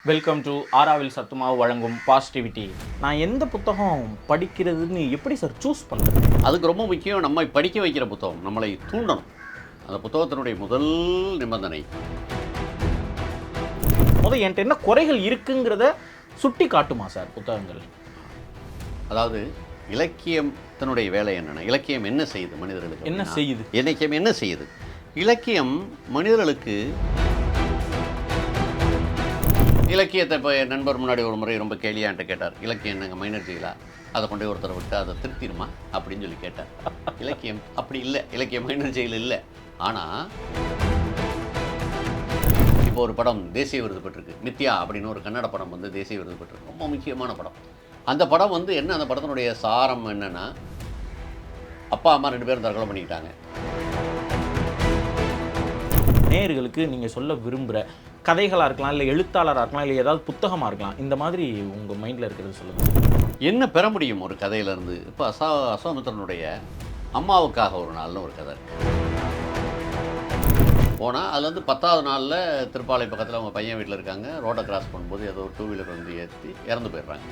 Welcome to Aaravil சத்துமாவு வழங்கும் positivity. நான் எந்த புத்தகம் படிக்கிறதுன்னு எப்படி சார் சூஸ் பண்ணுறது? அதுக்கு ரொம்ப முக்கியம் நம்மை படிக்க வைக்கிற புத்தகம், நம்மளை தூண்டணும். அந்த புத்தகத்தினுடைய முதல் நிபந்தனை. என்கிட்ட என்ன குறைகள் இருக்குங்கிறத சுட்டி காட்டுமா சார் புத்தகங்கள்? அதாவது இலக்கியத்தினுடைய வேலை என்னென்ன, இலக்கியம் என்ன செய்யுது மனிதர்களுக்கு, என்ன செய்யுது, இலக்கியம் என்ன செய்யுது? இலக்கியம் மனிதர்களுக்கு இலக்கியத்தை இப்போ என் நண்பர் முன்னாடி ஒரு முறை ரொம்ப கேலியான்ட்டு கேட்டார், இலக்கியம் என்னங்க மைனர் ஜெயிலா, அதை கொண்டு ஒருத்தரை விட்டு அதை திருத்திடுமா அப்படின்னு சொல்லி கேட்டார். இலக்கியம் அப்படி இல்லை, இலக்கியம் மைனர் ஜெயில் இல்லை. ஆனால் இப்போ ஒரு படம் தேசிய விருது பெற்றிருக்கு, மித்யா அப்படின்னு ஒரு கன்னட படம் வந்து தேசிய விருது பெற்றிருக்கு, ரொம்ப முக்கியமான படம். அந்த படம் வந்து என்ன, அந்த படத்தினுடைய சாரம் என்னென்னா, அப்பா அம்மா 2 பேரும் தற்கொலை பண்ணிக்கிட்டாங்க. நேயர்களுக்கு நீங்கள் சொல்ல விரும்புகிற கதைகளாக இருக்கலாம், இல்லை எழுத்தாளராக இருக்கலாம், இல்லை ஏதாவது புத்தகமாக இருக்கலாம், இந்த மாதிரி உங்கள் மைண்டில் இருக்கிறது சொல்லுங்கள். என்ன பெற முடியும் ஒரு கதையிலேருந்து? இப்போ அசோகமித்திரனுடைய அம்மாவுக்காக ஒரு நாள்னு ஒரு கதை போனால், அதில் வந்து 10வது நாளில் திருப்பாலை பக்கத்தில் அவங்க பையன் வீட்டில் இருக்காங்க, ரோட்டை கிராஸ் பண்ணும்போது ஏதோ ஒரு 2 வீலர் வந்து ஏற்றி இறந்து போயிடுறாங்க.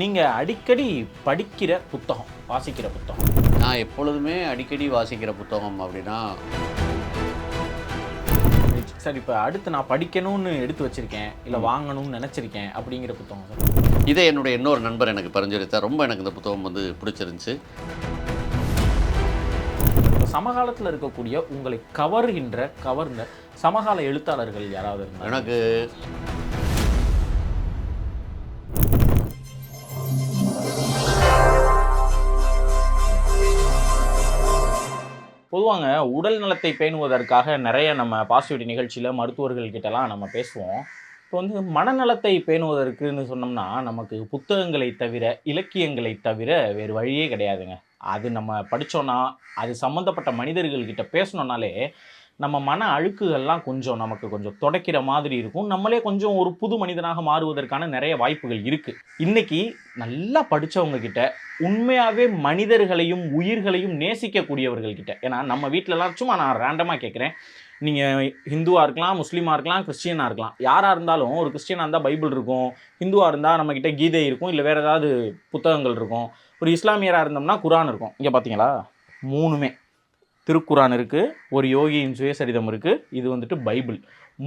நீங்கள் அடிக்கடி படிக்கிற புத்தகம், வாசிக்கிற புத்தகம்? நான் எப்பொழுதுமே அடிக்கடி வாசிக்கிற புத்தகம் அப்படின்னா, சார் இப்போ அடுத்து நான் படிக்கணும்னு எடுத்து வச்சுருக்கேன், இல்லை வாங்கணும்னு நினச்சிருக்கேன் அப்படிங்கிற புத்தகம் சார்? இதை என்னுடைய இன்னொரு நண்பர் எனக்கு பரிந்துரைத்தார். ரொம்ப எனக்கு இந்த புத்தகம் வந்து பிடிச்சிருந்துச்சு. இப்போ சமகாலத்தில் இருக்கக்கூடிய உங்களை கவர்ந்த சமகால எழுத்தாளர்கள் யாராவது இருந்தால்? எனக்கு பொதுவாங்க உடல் நலத்தை பேணுவதற்காக நிறைய நம்ம பாசிட்டிவிட்டி நிகழ்ச்சியில் மருத்துவர்கள் கிட்டலாம் நம்ம பேசுவோம். இப்போ வந்து மனநலத்தை பேணுவதற்குன்னு சொன்னோம்னா நமக்கு புத்தகங்களை தவிர, இலக்கியங்களை தவிர வேறு வழியே கிடையாதுங்க. அது நம்ம படித்தோன்னா, அது சம்மந்தப்பட்ட மனிதர்கள்கிட்ட பேசணுன்னாலே நம்ம மன அழுக்குகள்லாம் நமக்கு கொஞ்சம் துடைக்கிற மாதிரி இருக்கும். நம்மளே கொஞ்சம் ஒரு புது மனிதனாக மாறுவதற்கான நிறைய வாய்ப்புகள் இருக்குது. இன்றைக்கி நல்லா படித்தவங்க கிட்ட, உண்மையாகவே மனிதர்களையும் உயிர்களையும் நேசிக்கக்கூடியவர்கள்கிட்ட, ஏன்னா நம்ம வீட்டிலலாம் சும்மா நான் ரேண்டமாக கேட்குறேன், நீங்கள் ஹிந்துவாக இருக்கலாம், முஸ்லீமாக இருக்கலாம், கிறிஸ்டியனாக இருக்கலாம், யாராக இருந்தாலும் ஒரு கிறிஸ்டியனாக இருந்தால் பைபிள் இருக்கும், ஹிந்துவாக இருந்தால் நம்மக்கிட்ட கீதை இருக்கும், இல்லை வேறு ஏதாவது புத்தகங்கள் இருக்கும், ஒரு இஸ்லாமியராக இருந்தோம்னா குரான் இருக்கும். இங்கே பார்த்தீங்களா, 3மே திருக்குரான் இருக்குது, ஒரு யோகியின் சுயசரிதம் இருக்குது, இது வந்துட்டு பைபிள்.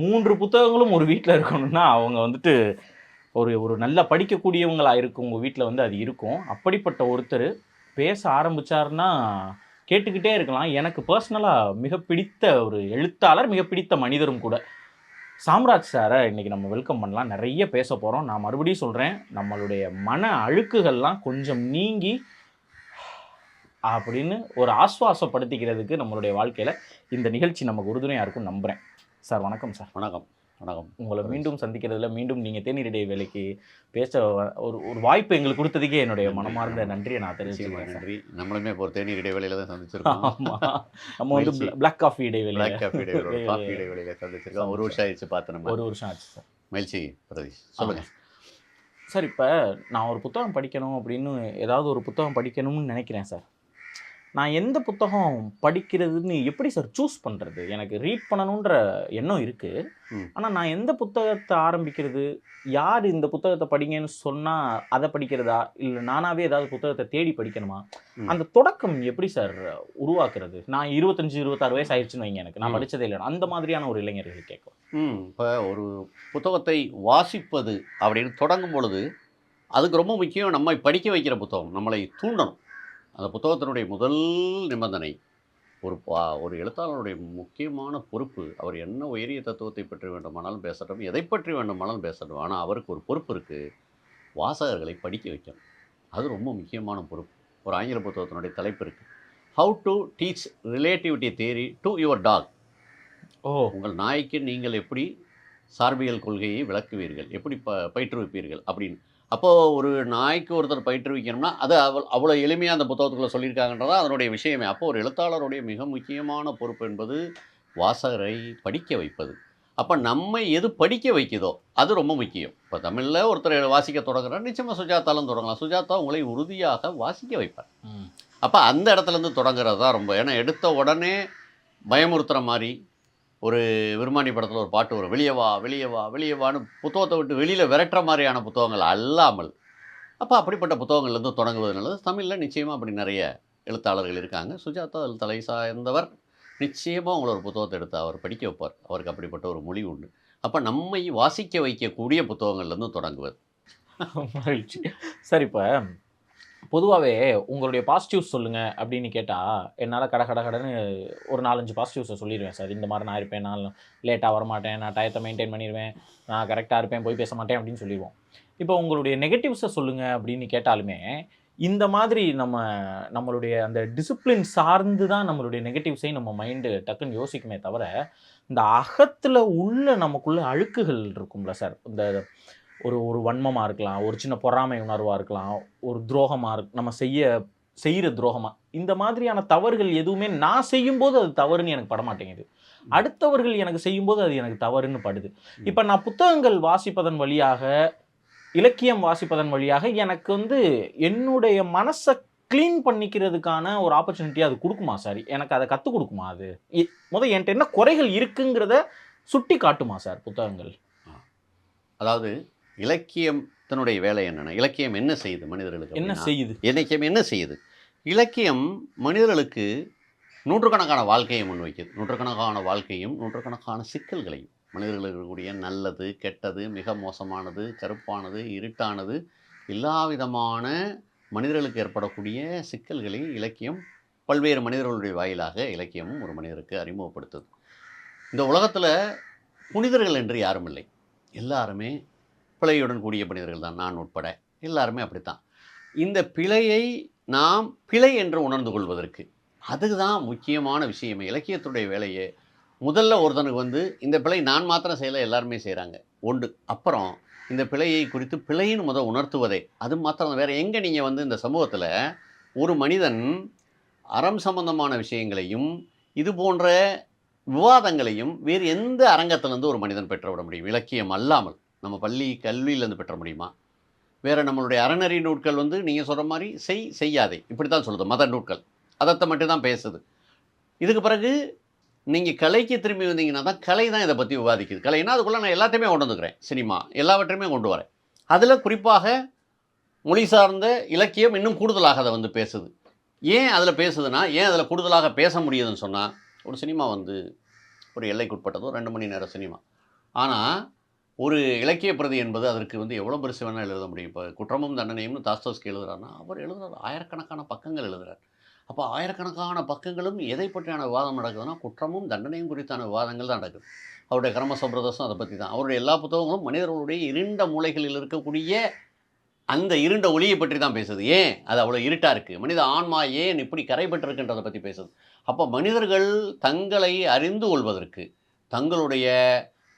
3 புத்தகங்களும் ஒரு வீட்டில் இருக்கணும்னா அவங்க வந்துட்டு ஒரு நல்ல படிக்கக்கூடியவங்களாக இருக்கும், உங்கள் வீட்டில் வந்து அது இருக்கும். அப்படிப்பட்ட ஒருத்தர் பேச ஆரம்பித்தார்னா கேட்டுக்கிட்டே இருக்கலாம். எனக்கு பர்சனலாக மிக பிடித்த ஒரு எழுத்தாளர், மிக பிடித்த மனிதரும் கூட சாம்ராஜ் சாரை இன்றைக்கி நம்ம வெல்கம் பண்ணலாம். நிறைய பேச போகிறோம். நான் மறுபடியும் சொல்கிறேன், நம்மளுடைய மன அழுக்குகள்லாம் கொஞ்சம் நீங்கி அப்படின்னு ஒரு ஆஸ்வாசப்படுத்திக்கிறதுக்கு நம்மளுடைய வாழ்க்கையில் இந்த நிகழ்ச்சி நமக்கு உறுதுணையாக இருக்கும்னு நம்புகிறேன். சார் வணக்கம் சார். வணக்கம். வணக்கம். உங்களை மீண்டும் சந்திக்கிறதுல, மீண்டும் நீங்கள் தேநீர் இடைவேளைக்கு பேச ஒரு வாய்ப்பு எங்களுக்கு கொடுத்ததுக்கே என்னுடைய மனமார்ந்த நன்றியை நான் தெரிவிச்சுக்கிறேன். நன்றி. நம்மளுமே இப்போ ஒரு தேநீர் இடைவேளையில் தான் சந்திச்சிருக்கோம். ஆமாம், நம்ம வந்து பிளாக் காஃபி இடைவேளை, காஃபி இடைவேளையில் சந்திச்சிருக்கோம். 1 வருஷம் ஆயிடுச்சு பார்த்து. நம்ம 1 வருஷம் ஆச்சு சார். மகிழ்ச்சி பிரதீஷ், சொல்லுங்கள் சார். இப்போ நான் ஒரு புத்தகம் படிக்கணும் அப்படின்னு, ஏதாவது ஒரு புத்தகம் படிக்கணும்னு நினைக்கிறேன் சார். நான் எந்த புத்தகம் படிக்கிறதுன்னு எப்படி சார் சூஸ் பண்ணுறது? எனக்கு ரீட் பண்ணணுன்ற எண்ணம் இருக்குது, ஆனால் நான் எந்த புத்தகத்தை ஆரம்பிக்கிறது, யார் இந்த புத்தகத்தை படிங்கன்னு சொன்னால் அதை படிக்கிறதா, இல்லை நானாகவே ஏதாவது புத்தகத்தை தேடி படிக்கணுமா? அந்த தொடக்கம் எப்படி சார் உருவாக்குறது? நான் 25-26 வயசு ஆயிடுச்சுன்னு வைங்க, எனக்கு நான் படித்ததே இல்லை, அந்த மாதிரியான ஒரு இளைஞர்கள் கேட்கும். இப்போ ஒரு புத்தகத்தை வாசிப்பது அப்படின்னு தொடங்கும் பொழுது அதுக்கு ரொம்ப முக்கியம் நம்மை படிக்க வைக்கிற புத்தகம், நம்மளை தூண்டணும். அந்த புத்தகத்தினுடைய முதல் நிபந்தனை, ஒரு எழுத்தாளருடைய முக்கியமான பொறுப்பு, அவர் என்ன உயரிய தத்துவத்தை பற்றி வேண்டுமானாலும் பேசட்டும், எதை பற்றி வேண்டுமானாலும் பேசட்டும், ஆனால் அவருக்கு ஒரு பொறுப்பு இருக்குது, வாசகர்களை படிக்க வைக்கணும். அது ரொம்ப முக்கியமான பொறுப்பு. ஒரு ஆங்கில புத்தகத்தினுடைய தலைப்பு இருக்குது, how to teach relativity theory to your dog. உங்கள் நாய்க்கு நீங்கள் எப்படி சார்பியல் கொள்கையை விளக்குவீர்கள், எப்படி பயிற்றுவிப்பீர்கள் அப்படின்னு. அப்போது ஒரு நாய்க்கு ஒருத்தர் பயிற்றுவிக்கணும்னா அது அவ்வளோ எளிமையாக அந்த புத்தகத்துக்குள்ளே சொல்லியிருக்காங்கன்றதான் அதனுடைய விஷயமே. அப்போது ஒரு எழுத்தாளருடைய மிக முக்கியமான பொறுப்பு என்பது வாசகரை படிக்க வைப்பது. அப்போ நம்மை எது படிக்க வைக்குதோ அது ரொம்ப முக்கியம். இப்போ தமிழில் ஒருத்தர் வாசிக்க தொடங்குறார், நிச்சயமாக சுஜாதாலும் தொடங்கலாம். சுஜாதா உங்களை உறுதியாக வாசிக்க வைப்பார். அப்போ அந்த இடத்துலேருந்து தொடங்குறது தான் ரொம்ப, ஏன்னா எடுத்த உடனே பயமுறுத்துகிற மாதிரி ஒரு விருமாண்டி படத்தில் ஒரு பாட்டு வரும், வெளியே வா வெளியே வா வெளியே வான்னு புத்தகத்தை விட்டு வெளியில் விரட்டுற மாதிரியான புத்தகங்கள் அல்லாமல், அப்போ அப்படிப்பட்ட புத்தகங்கள்லேருந்து தொடங்குவது நல்லது. தமிழில் நிச்சயமாக அப்படி நிறைய எழுத்தாளர்கள் இருக்காங்க. சுஜாதா அதில் தலை சார்ந்தவர். நிச்சயமாக உங்களை ஒரு புத்தகத்தை எடுத்து அவர் படிக்க வைப்பார். அவருக்கு அப்படிப்பட்ட ஒரு மொழி உண்டு. அப்போ நம்மை வாசிக்க வைக்கக்கூடிய புத்தகங்கள்லேருந்து தொடங்குவது. மகிழ்ச்சி. சார், இப்போ பொதுவாவே உங்களுடைய பாசிட்டிவ்ஸ் சொல்லுங்க அப்படின்னு கேட்டா, என்னால கட கட கடன்னு ஒரு 4, 5 பாசிட்டிவ்ஸ சொல்லிருவேன் சார். இந்த மாரி நான் இருப்பேன், நான் லேட்டா வரமாட்டேன், நான் டயத்த மெயின்டெயின் பண்ணிருவேன், நான் கரெக்ட்டா இருப்பேன், பொய் பேச மாட்டேன் அப்படின்னு சொல்லிருவோம். இப்போ உங்களுடைய நெகட்டிவ்ஸ சொல்லுங்க அப்படின்னு கேட்டாலுமே, இந்த மாதிரி நம்மளுடைய அந்த டிசிப்ளின் சார்ந்து தான் நம்மளுடைய நெகட்டிவ்ஸையும் நம்ம மைண்டு டக்குன்னு யோசிக்குமே தவிர, இந்த அகத்துல உள்ள நமக்குள்ள அழுக்குகள் இருக்கும்ல சார். இந்த ஒரு ஒரு வன்மமா இருக்கலாம், ஒரு சின்ன பொறாமை உணர்வா இருக்கலாம், ஒரு துரோகமா நம்ம செய்ற துரோகமா. இந்த மாதிரியான தவறுகள் எதுவுமே நான் செய்யும்போது அது தவறுன்னு எனக்கு படமாட்டேங்குது. அடுத்தவர்கள் எனக்கு செய்யும்போது அது எனக்கு தவறுன்னு படுது. இப்ப நான் புத்தகங்கள் வாசிப்பதன் வழியாக, இலக்கியம் வாசிப்பதன் வழியாக எனக்கு என்னுடைய மனச கிளீன் பண்ணிக்கிறதுக்கான ஒரு ஆப்பர்ச்சுனிட்டி அது குடுக்குமா சார்? எனக்கு அத கத்துக் குடுக்குமா அது? என்ட்ட என்ன குறைகள் இருக்குங்கிறத சுட்டி காட்டுமா சார் புத்தகங்கள்? அதாவது இலக்கியத்தினுடைய வேலை என்னன்னா, இலக்கியம் என்ன செய்யுது மனிதர்களுக்கு என்ன அப்படின்னா, செய்யுது? இலக்கியம் என்ன செய்யுது? இலக்கியம் மனிதர்களுக்கு நூற்றுக்கணக்கான வாழ்க்கையை முன்வைக்குது. நூற்றுக்கணக்கான வாழ்க்கையும், நூற்றுக்கணக்கான சிக்கல்களையும். மனிதர்களுக்கு இருக்கக்கூடிய நல்லது, கெட்டது, மிக மோசமானது, கருப்பானது, இருட்டானது, எல்லா விதமான மனிதர்களுக்கு ஏற்படக்கூடிய சிக்கல்களை இலக்கியம் பல்வேறு மனிதர்களுடைய வாயிலாக இலக்கியமும் ஒரு மனிதருக்கு அறிமுகப்படுத்துது. இந்த உலகத்தில் புனிதர்கள் என்று யாரும் இல்லை. எல்லாருமே பிழையுடன் கூடிய மனிதர்கள் தான், நான் உட்பட எல்லாருமே அப்படித்தான். இந்த பிழையை நாம் பிழை என்று உணர்ந்து கொள்வதற்கு அதுதான் முக்கியமான விஷயமே. இலக்கியத்துடைய வேலையே முதல்ல ஒருத்தனுக்கு இந்த பிழை நான் மாத்திரம் செய்யலை, எல்லாருமே செய்கிறாங்க ஒன்று. அப்புறம் இந்த பிழையை குறித்து பிழைன்னு உணர்த்துவதே அது மாத்திரம். வேறு எங்கே நீங்கள் இந்த சமூகத்தில் ஒரு மனிதன் அறம் சம்பந்தமான விஷயங்களையும் இது போன்ற விவாதங்களையும் வேறு எந்த அரங்கத்திலேருந்து ஒரு மனிதன் பெற்றுவிட முடியும்? இலக்கியம் அல்லாமல் நம்ம பள்ளி கல்வியிலேருந்து பெற்ற முடியுமா? வேறு நம்மளுடைய அறநெறி நூட்கள் நீங்கள் சொல்கிற மாதிரி செய்யாதே இப்படி தான் சொல்லுது. மத நூட்கள் அதத்தை மட்டும்தான் பேசுது. இதுக்கு பிறகு நீங்கள் கலைக்கு திரும்பி வந்தீங்கன்னா தான் கலை தான் இதை பற்றி விவாதிக்குது. கலைன்னா அதுக்குள்ளே நான் எல்லாத்தையுமே கொண்டு வந்துக்கிறேன், சினிமா எல்லாவற்றையுமே கொண்டு வரேன். அதில் குறிப்பாக மொழி சார்ந்த இலக்கியம் இன்னும் கூடுதலாக அதை பேசுது. ஏன் அதில் பேசுதுன்னா, ஏன் அதில் கூடுதலாக பேச முடியுதுன்னு சொன்னால், ஒரு சினிமா ஒரு எல்லைக்குட்பட்டதோ 2 மணி நேரம் சினிமா. ஆனால் ஒரு இலக்கிய பிரதி என்பது அதற்கு எவ்வளோ பெருசு வேணால் எழுத முடியும். இப்போ குற்றமும் தண்டனையும்னு தாஸ்தோவ்ஸ்கி எழுதுறாருன்னா, அவர் எழுதுறாரு ஆயிரக்கணக்கான பக்கங்கள் எழுதுறார். அப்போ ஆயிரக்கணக்கான பக்கங்களும் எதை பற்றியான விவாதம் நடக்குதுன்னா, குற்றமும் தண்டனையும் குறித்தான விவாதங்கள் தான் நடக்குது. அவருடைய கரமசோ பிரதர்ஸும் அதை பற்றி தான். அவருடைய எல்லா புத்தகங்களும் மனிதர்களுடைய இருண்ட மூலைகளில் இருக்கக்கூடிய அந்த இருண்ட ஒளியை பற்றி தான் பேசுது. ஏன் அது அவ்வளோ இருட்டாக இருக்குது, மனித ஆன்மா ஏன் இப்படி கரைபட்டிருக்குன்றதை பற்றி பேசுது. அப்போ மனிதர்கள் தங்களை அறிந்து கொள்வதற்கு, தங்களுடைய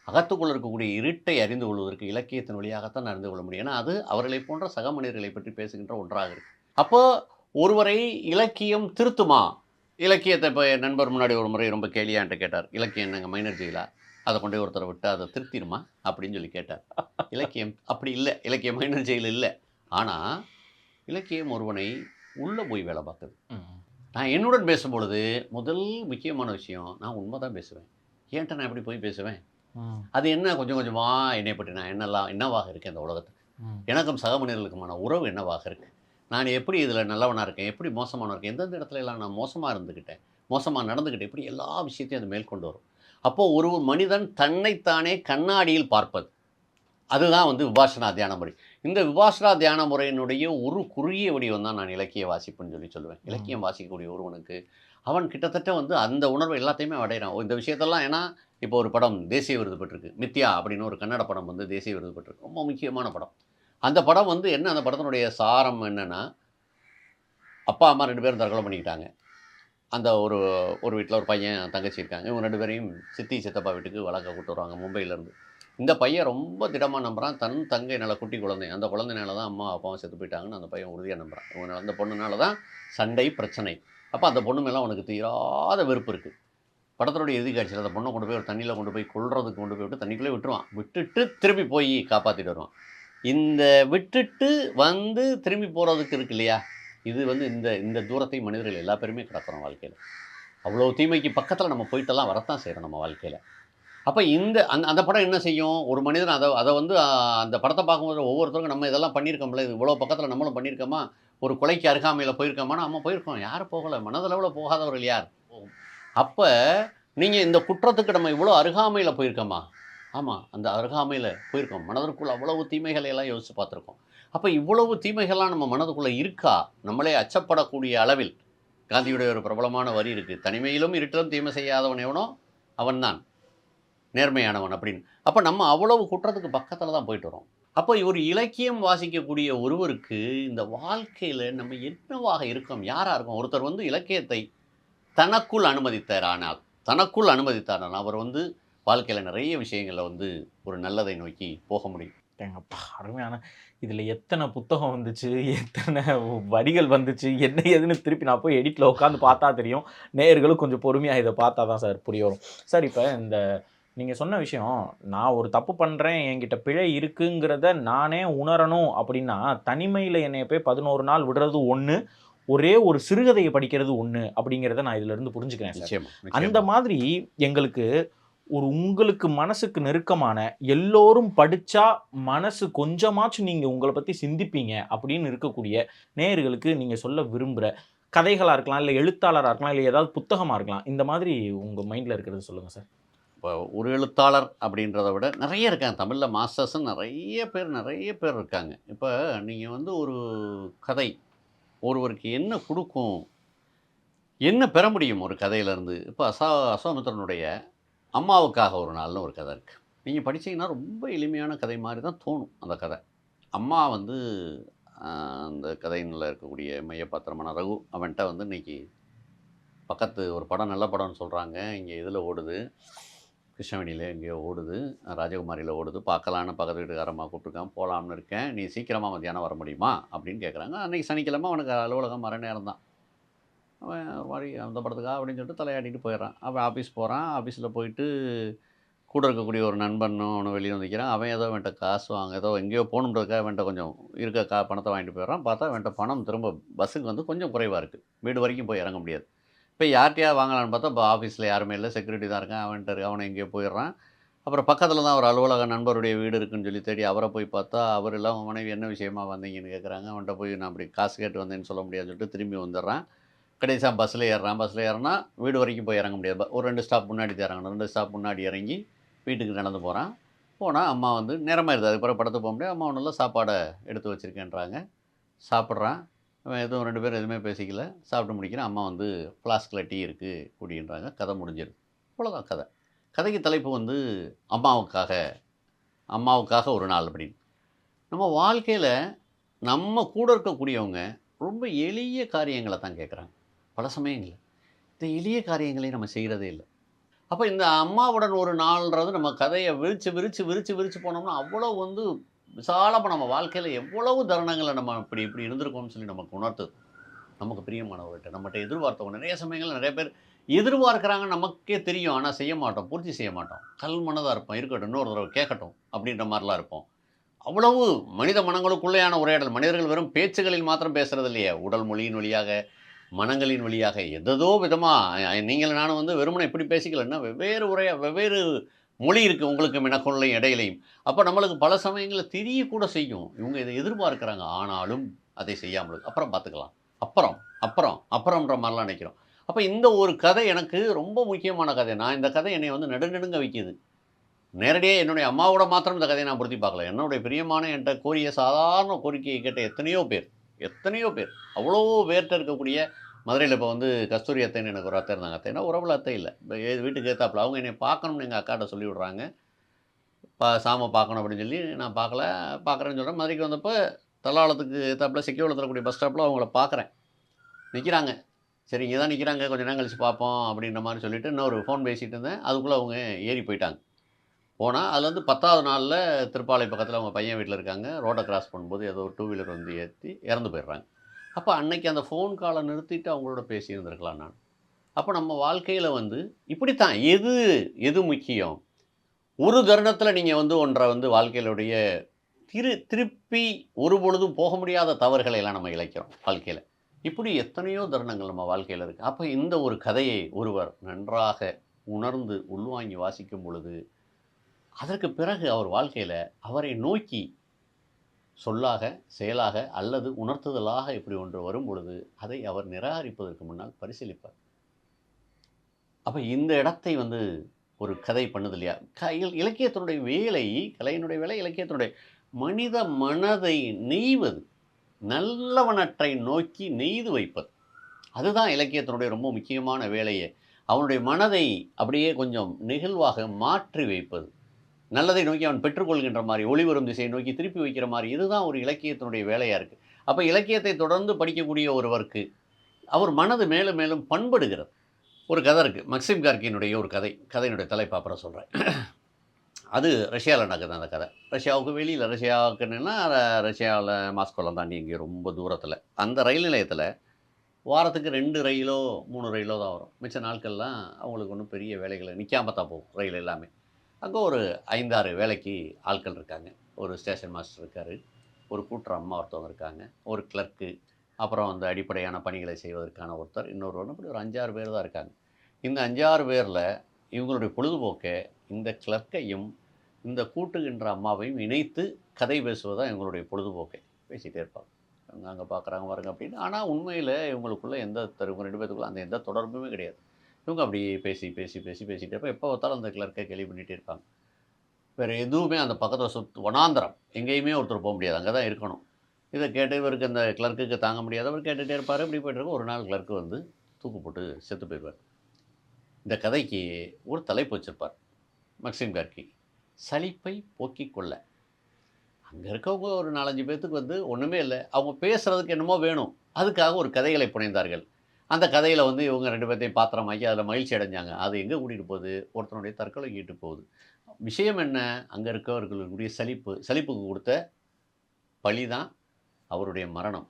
அகத்துக்குள் இருக்கக்கூடிய இருட்டை அறிந்து கொள்வதற்கு இலக்கியத்தின் வழியாகத்தான் அறிந்து கொள்ள முடியும். ஏன்னா அது அவர்களை போன்ற சக மனிதர்களை பற்றி பேசுகின்ற ஒன்றாக இருக்குது. அப்போ ஒருவரை இலக்கியம் திருத்துமா? இலக்கியத்தை இப்போ என் நண்பர் முன்னாடி ஒரு முறை ரொம்ப கேலியான்ட்டு கேட்டார், இலக்கியம் என்னங்க மைனர் ஜெயிலா, அதை கொண்டு போய் ஒருத்தரை விட்டு அதை திருத்திடுமா அப்படின்னு சொல்லி கேட்டார். இலக்கியம் அப்படி இல்லை, இலக்கியம் மைனர் ஜெயில் இல்லை. ஆனால் இலக்கியம் ஒருவனை உள்ளே போய் வேலை பார்க்குது. நான் என்னுடன் பேசும்பொழுது முதல் முக்கியமான விஷயம், நான் உண்மை தான் பேசுவேன். ஏன்ட்ட நான் எப்படி போய் பேசுவேன்? அது என்ன கொஞ்சம் கொஞ்சமாக என்னை பற்றி நான் என்னவாக இருக்கேன் இந்த உலகத்துக்கு, எனக்கும் சக மனிதர்களுக்குமான உறவு என்னவாக இருக்குது, நான் எப்படி இதில் நல்லவனாக இருக்கேன், எப்படி மோசமானவன் இருக்கேன், எந்தெந்த இடத்துல எல்லாம் நான் மோசமாக இருந்துக்கிட்டேன், மோசமாக நடந்துக்கிட்டேன், இப்படி எல்லா விஷயத்தையும் அது மேற்கொண்டு வரும். அப்போது ஒரு மனிதன் தன்னைத்தானே கண்ணாடியில் பார்ப்பது, அதுதான் விபாசனா தியான முறை. இந்த விபாசனா தியான முறையினுடைய ஒரு குறுகிய வடிவம் தான் நான் இலக்கிய வாசிப்புன்னு சொல்லுவேன். இலக்கியம் வாசிக்கக்கூடிய ஒருவனுக்கு அவன் கிட்டத்தட்ட அந்த உணர்வு எல்லாத்தையுமே அடைகிறான். இந்த விஷயத்தெல்லாம் ஏன்னா இப்போ ஒரு படம் தேசிய விருது பெற்றிருக்கு, மித்யா அப்படின்னு ஒரு கன்னட படம் தேசிய விருது பெற்றிருக்கு. ரொம்ப முக்கியமான படம். அந்த படம் என்ன, அந்த படத்தினுடைய சாரம் என்னென்னா, அப்பா அம்மா 2 பேரும் தற்கொலை பண்ணிக்கிட்டாங்க. அந்த ஒரு வீட்டில் ஒரு பையன் தங்கச்சி இருக்காங்க. இவங்க 2 பேரையும் சித்தி சித்தப்பா வீட்டுக்கு வளர்க்க கூப்பிட்டு வருவாங்க மும்பையிலேருந்து. இந்த பையன் ரொம்ப திடமாக நம்புகிறான், தன் தங்கை நல்ல குட்டி குழந்தை, அந்த குழந்தைனால தான் அம்மா அப்பாவும் செத்து போயிட்டாங்கன்னு அந்த பையன் உறுதியாக நம்புகிறான். இவங்க அந்த பொண்ணுனால தான் சண்டை பிரச்சனை. அப்போ அந்த பொண்ணு மேலே அவனுக்கு தீராத வெறுப்பு இருக்குது. படத்தினுடைய இறுதி காட்சியில் அந்த பொண்ணை கொண்டு போய் ஒரு தண்ணியில் கொண்டு போய் கொள்றதுக்கு கொண்டு போய் விட்டு தண்ணிக்குள்ளே விட்டுருவான். விட்டுட்டு திரும்பி போய் காப்பாற்றிட்டு வருவான். இந்த விட்டுட்டு திரும்பி போகிறதுக்கு இருக்கு இல்லையா, இது இந்த இந்த தூரத்தை மனிதர்கள் எல்லா பேருமே கிடக்கிறோம் வாழ்க்கையில். அவ்வளோ தீமைக்கு பக்கத்தில் நம்ம போயிட்டெல்லாம் வரத்தான் செய்கிறோம் நம்ம வாழ்க்கையில். அப்போ இந்த அந்த படம் என்ன செய்யும்? ஒரு மனிதன் அத அத வந்து அந்த படத்த பார்க்கும்போது ஒவ்வொருத்தருக்கும் நம்ம இதெல்லாம் பண்ணியிருக்கோம்ல, இது இவ்வளோ பக்கத்தில நம்மளும் பண்ணியிருக்கோமா? ஒரு கொலைக்கு அருகாமையில போயிருக்கோமான்னா, ஆமா போயிருக்கோம். யார் போகல? மனதளவுல போகாதவர்கள் யார்? அப்ப நீங்க இந்த குற்றத்துக்கு நம்ம இவ்வளோ அருகாமையில போயிருக்கோமா? ஆமா, அந்த அருகாமையில போயிருக்கோம். மனதிற்குள்ள அவ்வளவு தீமைகளை எல்லாம் யோசிச்சு பார்த்துருக்கோம். அப்ப இவ்வளவு தீமைகள்லாம் நம்ம மனதுக்குள்ள இருக்கா? நம்மளே அச்சப்படக்கூடிய அளவில். காந்தியுடைய ஒரு பிரபலமான வரி இருக்கு. "தனிமையிலும் இருட்டிலும் தீமை செய்யாதவன் எவனோ அவன்தான் நேர்மையானவன்" அப்படின்னு. அப்ப நம்ம அவ்வளவு குற்றத்துக்கு பக்கத்துல தான் போயிட்டு வரோம். அப்ப ஒரு இலக்கியம் வாசிக்கக்கூடிய ஒருவருக்கு இந்த வாழ்க்கையில நம்ம என்னவாக இருக்கோம்? யாரா இருக்கோம்? ஒருத்தர் வந்து இலக்கியத்தை தனக்குள் அனுமதித்தாரானால் தனக்குள் அனுமதித்தாரானால் அவர் வந்து வாழ்க்கையில நிறைய விஷயங்கள்ல வந்து ஒரு நல்லதை நோக்கி போக முடியும். ஏங்கப்பா! அருமையான இதில எத்தன புத்தகம் வந்துச்சு, எத்தன வரிகள் வந்துச்சு, என்ன ஏதுன்னு திருப்பி நான் போய் எடிட்ல உட்காந்து பார்த்தா தெரியும். நேயர்களும் கொஞ்சம் பொறுமையா இத பார்த்தா தான் சார் புரிய வரும். சார் இப்ப இந்த நீங்க சொன்ன விஷயம், நான் ஒரு தப்பு பண்றேன், என்கிட்ட பிழை இருக்குங்கிறத நானே உணரணும் அப்படின்னா, தனிமையில என்னைய போய் 11 நாள் விடுறது ஒண்ணு, ஒரே ஒரு சிறுகதைய படிக்கிறது ஒண்ணு அப்படிங்கிறத நான் இதிலிருந்து புரிஞ்சுக்கிறேன் சார். நிச்சயமா, அந்த நிச்சயமா. மாதிரி எங்களுக்கு உங்களுக்கு மனசுக்கு நெருக்கமான, எல்லோரும் படிச்சா மனசு கொஞ்சமாச்சும் நீங்க உங்கள பத்தி சிந்திப்பீங்க அப்படின்னு இருக்கக்கூடிய நேயர்களுக்கு நீங்க சொல்ல விரும்புற கதைகளா இருக்கலாம், இல்ல எழுத்தாளரா இருக்கலாம், இல்ல ஏதாவது புத்தகமா இருக்கலாம். இந்த மாதிரி உங்க மைண்ட்ல இருக்கிறத சொல்லுங்க சார். இப்போ ஒரு எழுத்தாளர் அப்படின்றத விட நிறைய இருக்காங்க. தமிழ்ல மாஸ்டர்ஸ்ன்னு நிறைய பேர் இருக்காங்க. இப்ப நீங்க வந்து ஒரு கதை ஒருவருக்கு என்ன குடுக்கும்? என்ன பெற முடியும் ஒரு கதையிலருந்து? இப்ப அசோகமித்திரனுடைய அம்மாவுக்காக ஒரு நாள்னு ஒரு கதை இருக்கு. நீங்க படிச்சீங்கன்னா ரொம்ப எளிமையான கதை மாரி தான் தோணும் அந்த கதை. அம்மா வந்து அ அந்த கதையில இருக்கக்கூடிய மையப்பாத்திரமான ரகு, அவன்ட்ட வந்து இன்னைக்கு பக்கத்து ஒரு படம் நல்ல படம்னு சொல்றாங்க. இங்க இதுல ஓடுது. கிருஷ்ணவேணியில எங்கேயோ ஓடுது. ராஜகுமாரியில ஓடுது. பார்க்கலான்னு பக்கத்து வீட்டுக்காரம்மா கூப்பிட்டுருக்கான். போலாம்னு இருக்கேன். நீ சீக்கிரமா மத்தியானம் வர முடியுமா? அப்படின்னு கேட்குறாங்க. அன்னைக்கு சனிக்கிழமை அவனுக்கு அலுவலகம் மர நேரம் தான். அவன் ஒரு மாரி அந்த படத்துக்கா அப்படின்னு சொல்லிட்டு தலையாட்டிட்டு போயிடுறான். அவன் ஆஃபீஸ் போறான். ஆஃபீஸ்ல போயிட்டு கூட இருக்கக்கூடிய ஒரு நண்பனும் அவனும் வெளிய வந்து நிக்கிறான். அவன் ஏதோ இவன்ட்ட காசு வாங்க ஏதோ எங்கேயோ போகணுன்றதுக்காக இவன்ட்ட கொஞ்சம் இருக்க பணத்த வாங்கிட்டு போயிடுறான். பார்த்தா இவன்ட்ட பணம் திரும்ப பஸ்ஸுக்கு வந்து கொஞ்சம் குறைவா இருக்கு. வீடு வரைக்கும் போய் இறங்க முடியாது. இப்ப யார்ட்டயாவது வாங்கலான்னு பார்த்தா, ஆஃபீஸ்ல யாருமே இல்ல. செக்யூரிட்டி தான் இருக்கான். அவன் எங்கேயோ போயிடுறான். அப்புறம் பக்கத்துல தான் ஒரு அலுவலக நண்பருடைய வீடு இருக்குன்னு சொல்லி தேடி அவர போய் பார்த்தா, அவரு இல்ல அவன் மனைவி என்ன விஷயமா வந்தீங்கன்னு கேட்குறாங்க. அவன்ட்ட போய் நான் அப்படி காசு கேட்டு வந்தேன்னு சொல்ல முடியாதுன்னு சொல்லிட்டு திரும்பி வந்துடுறான். கடைசியா பஸ்ஸில் ஏறுறான். பஸ்ஸில் ஏறுனா வீடு வரைக்கும் போய் இறங்க முடியாது. ஒரு 2 ஸ்டாப் முன்னாடி தான் இறங்கணும். 2 ஸ்டாப் முன்னாடி இறங்கி வீட்டுக்கு நடந்து போறான். போனா அம்மா வந்து நேரமாயிருது. அதுக்கப்புறம் படத்துக்கு போ முடியாது. அம்மா ஒண்ணும் இல்ல சாப்பாட எடுத்து வச்சிருக்கேன்றாங்க. சாப்பிட்றான். அவன் எதுவும் 2 பேரும் எதுவுமே பேசிக்கல. சாப்பிட்டு முடிக்கிறான். அம்மா வந்து ஃப்ளாஸ்கில டீ இருக்கு குடின்றாங்க. கதை முடிஞ்சிருது. அவ்வளோதான் கதை. கதைக்கு தலைப்பு வந்து அம்மாவுக்காக அம்மாவுக்காக ஒரு நாள் அப்படின்னு. நம்ம வாழ்க்கையில நம்ம கூட இருக்கக்கூடியவங்க ரொம்ப எளிய காரியங்கள தான் கேட்குறாங்க. பல சமயங்கள்ல. இந்த எளிய காரியங்களை நம்ம செய்றதே இல்ல. அப்ப இந்த அம்மாவுடன் ஒரு நாள்ன்றது நம்ம கதைய விரிச்சு போனோம்னா, அவ்வளோ வந்து விசாலமா நம்ம வாழ்க்கையில எவ்வளவு தருணங்கள்ல நம்ம இப்படி இப்படி இருந்திருக்கோம்னு சொல்லி நமக்கு உணர்த்துது. நமக்கு பிரியமானவர்ட்ட, நம்மட்ட எதிர்பார்த்தவங்க நிறைய சமயங்கள்ல நிறைய பேர் எதிர்பார்க்கிறாங்க நமக்கே தெரியும். ஆனா செய்ய மாட்டோம். பூர்த்தி செய்ய மாட்டோம். கல் மனதா இருப்போம். இருக்கட்டும் இன்னொரு தடவ கேட்கட்டும் அப்படின்ற மாரிலாம் இருப்போம். அவ்வளவு மனித மனங்களுக்குள்ளேயான உரையாடல். மனிதர்கள் வெறும் பேச்சுகளில் மாத்திரம் பேசுறது இல்லையே. உடல் மொழியின் வழியாக, மனங்களின் வழியாக எதேதோ விதமா நீங்களும் நானும் வந்து வெறுமனே இப்படி பேசிக்கலன்னா, வெவ்வேறு மொழி இருக்கு உங்களுக்கும் எனக்குள்ளயும் இடையிலயும். அப்ப நம்மளுக்கு பல சமயங்கள்ல தெரியக்கூட செய்யும். இவங்க இத எதிர்பார்க்கிறாங்க. ஆனாலும் அதை செய்யாமல் அப்புறம் பார்த்துக்கலாம். அப்புறம், அப்புறம்ன்ற மாரிலாம் நினைக்கிறோம். அப்ப இந்த ஒரு கதை எனக்கு ரொம்ப முக்கியமான கதை. நான் இந்த கதை என்னைய வந்து நடுநடுங்க வைக்கிது. நேரடியா என்னுடைய அம்மாவோட மாத்திரம் இந்த கதைய நான் பொருத்தி பார்க்கல. என்னுடைய பிரியமான என்ட்ட கோரிய சாதாரண கோரிக்கையை கேட்ட எத்தனையோ பேர். அவ்வளோ பேர்ட்ட இருக்கக்கூடிய மதுரையில இப்ப வந்து கஸ்தூரி அத்தைன்னு எனக்கு ஒரு அத்தை இருந்தாங்க. அத்தைன்னா உறவுல அத்தை இல்ல. வீட்டுக்கு எதுத்தாப்புல. அவங்க என்னைய பார்க்கணும்னு எங்க அக்காட்ட சொல்லி விடுறாங்க. சாம பார்க்கணும் அப்படின்னு சொல்லி நான் பார்க்கல. பார்க்குறேன்னு சொல்றேன். மதுரைக்கு வந்தப்ப தல்லாவளத்துக்கு எதுத்தாப்புல சிக்கியோல இருக்கக்கூடிய பஸ் ஸ்டாப்ல அவங்கள பார்க்குறேன். நிக்கிறாங்க. சரி இங்க தான் நிக்கிறாங்க. கொஞ்ச நேரம் கழிச்சு பார்ப்போம் அப்படின்ற மாரி சொல்லிட்டு இன்னொரு ஃபோன் பேசிட்டு இருந்தேன். அதுக்குள்ள அவங்க ஏறி போயிட்டாங்க. போனா, அதுல வந்து 10வது நாள்ல திருப்பாலை பக்கத்துல அவங்க பையன் வீட்ல இருக்காங்க. ரோட்ட கிராஸ் பண்ணும்போது ஏதோ ஒரு டூ வீலர் வந்து ஏத்தி இறந்து போயிடுறாங்க. அப்ப அன்னைக்கு அந்த ஃபோன் கால நிறுத்திட்டு அவங்களோட பேசியிருந்திருக்கலாம் நான். அப்ப நம்ம வாழ்க்கையில வந்து இப்படித்தான் எது முக்கியம்? ஒரு தருணத்துல நீங்க வந்து ஒன்ற வந்து வாழ்க்கையிலுடைய திருப்பி ஒருபொழுதும் போக முடியாத தவறுகளை எல்லாம் நம்ம இழைக்கிறோம் வாழ்க்கையில. இப்படி எத்தனையோ தருணங்கள் நம்ம வாழ்க்கையில் இருக்குது. அப்போ இந்த ஒரு கதையை ஒருவர் நன்றாக உணர்ந்து உள்வாங்கி வாசிக்கும் பொழுது, அதற்கு பிறகு அவர் வாழ்க்கையில் அவரை நோக்கி சொல்லாக, செயலாக அல்லது உணர்த்துதலாக இப்படி ஒன்று வரும் பொழுது, அதை அவர் நிராகரிப்பதற்கு முன்னால் பரிசீலிப்பார். அப்போ இந்த இடத்தை வந்து ஒரு கதை பண்ணுது இல்லையா? இலக்கியத்தினுடைய வேலை, கலையினுடைய வேலை, இலக்கியத்தினுடைய மனித மனதை நெய்வது, நல்லவனற்றை நோக்கி நெய்து வைப்பது. அதுதான் இலக்கியத்தினுடைய ரொம்ப முக்கியமான வேலையே. அவனுடைய மனதை அப்படியே கொஞ்சம் நெகிழ்வாக மாற்றி வைப்பது. நல்லதை நோக்கி அவன் பெற்றுக்கொள்கின்ற மாதிரி, ஒளிவரும் திசையை நோக்கி திருப்பி வைக்கிற மாதிரி, இதுதான் ஒரு இலக்கியத்தினுடைய வேலையாக இருக்குது. அப்போ இலக்கியத்தை தொடர்ந்து படிக்கக்கூடிய ஒருவருக்கு அவர் மனது மேலும் மேலும் பண்படுகிறது. ஒரு கதை இருக்குது, மக்சிம் கார்கியினுடைய ஒரு கதையினுடைய தலைப்பு அப்புறம் சொல்கிறேன். அது ரஷ்யாவில் நடக்குது அந்த கதை. ரஷ்யாவுக்கு வெளியில், ரஷ்யாவுக்குன்னா ரஷ்யாவில் மாஸ்கோலாம் தாண்டி இங்கே ரொம்ப தூரத்தில், அந்த ரயில் நிலையத்தில் வாரத்துக்கு 2 ரயிலோ 3 ரயிலோ தான் வரும். மிச்ச நாட்கள்லாம் அவங்களுக்கு ஒன்றும் பெரிய வேலைகளை நிற்காம தான் போகும் ரயில் எல்லாமே. அங்கே ஒரு 5, 6 வேலைக்கு ஆட்கள் இருக்காங்க. ஒரு ஸ்டேஷன் மாஸ்டர் இருக்கார், ஒரு கூட்டுற அம்மா ஒருத்தவங்க இருக்காங்க, ஒரு கிளர்க்கு, அப்புறம் அந்த அடிப்படையான பணிகளை செய்வதற்கான ஒருத்தர், இன்னொரு இப்படி ஒரு 5, 6 பேர் தான் இருக்காங்க. இந்த 5, 6 பேரில் இவங்களுடைய பொழுதுபோக்கை இந்த கிளர்க்கையும் இந்த கூட்டுகின்ற அம்மாவையும் இணைத்து கதை பேசுவதான் இவங்களுடைய பொழுதுபோக்கை. பேசிகிட்டே இருப்பாங்க, அவங்க அங்கே பார்க்குறாங்க பாருங்க அப்படின்னு. ஆனால் உண்மையில் இவங்களுக்குள்ளே இவங்க 2 பேத்துக்குள்ள அந்த எந்த தொடர்புமே கிடையாது. இவங்க அப்படியே பேசிகிட்டே இருப்போம். எப்போ பார்த்தாலும் அந்த கிளர்க்கை கேள்வி பண்ணிகிட்டே இருப்பாங்க. வேறு எதுவுமே அந்த பக்கத்தில் வனாந்திரம், எங்கேயுமே ஒருத்தர் போக முடியாது, அங்கே தான் இருக்கணும். இதை கேட்டு இவருக்கு அந்த கிளர்க்குக்கு தாங்க முடியாதவர் கேட்டுகிட்டே இருப்பார். இப்படி போய்ட்டு இருக்க ஒரு நாள் கிளர்க்கு வந்து தூக்கு போட்டு செத்து போயிடுவார். இந்த கதைக்கு ஒரு தலைப்பு வச்சுருப்பார் மக்சிம் கார்கி, சலிப்பை போக்கிக் கொள்ள. அங்கே இருக்கவங்க ஒரு 4-5 பேர்த்துக்கு வந்து ஒன்றுமே இல்லை, அவங்க பேசுகிறதுக்கு என்னமோ வேணும், அதுக்காக ஒரு கதைகளை புனைந்தார்கள். அந்த கதையில் வந்து இவங்க 2 பேர்த்தையும் பாத்திரமாக்கி அதில் மகிழ்ச்சி அடைஞ்சாங்க. அது எங்கே கூட்டிகிட்டு போகுது? ஒருத்தனுடைய தற்கொலைக்கு இட்டு போகுது. விஷயம் என்ன? அங்கே இருக்கவர்களுடைய சலிப்புக்கு கொடுத்த பழி தான் அவருடைய மரணம்.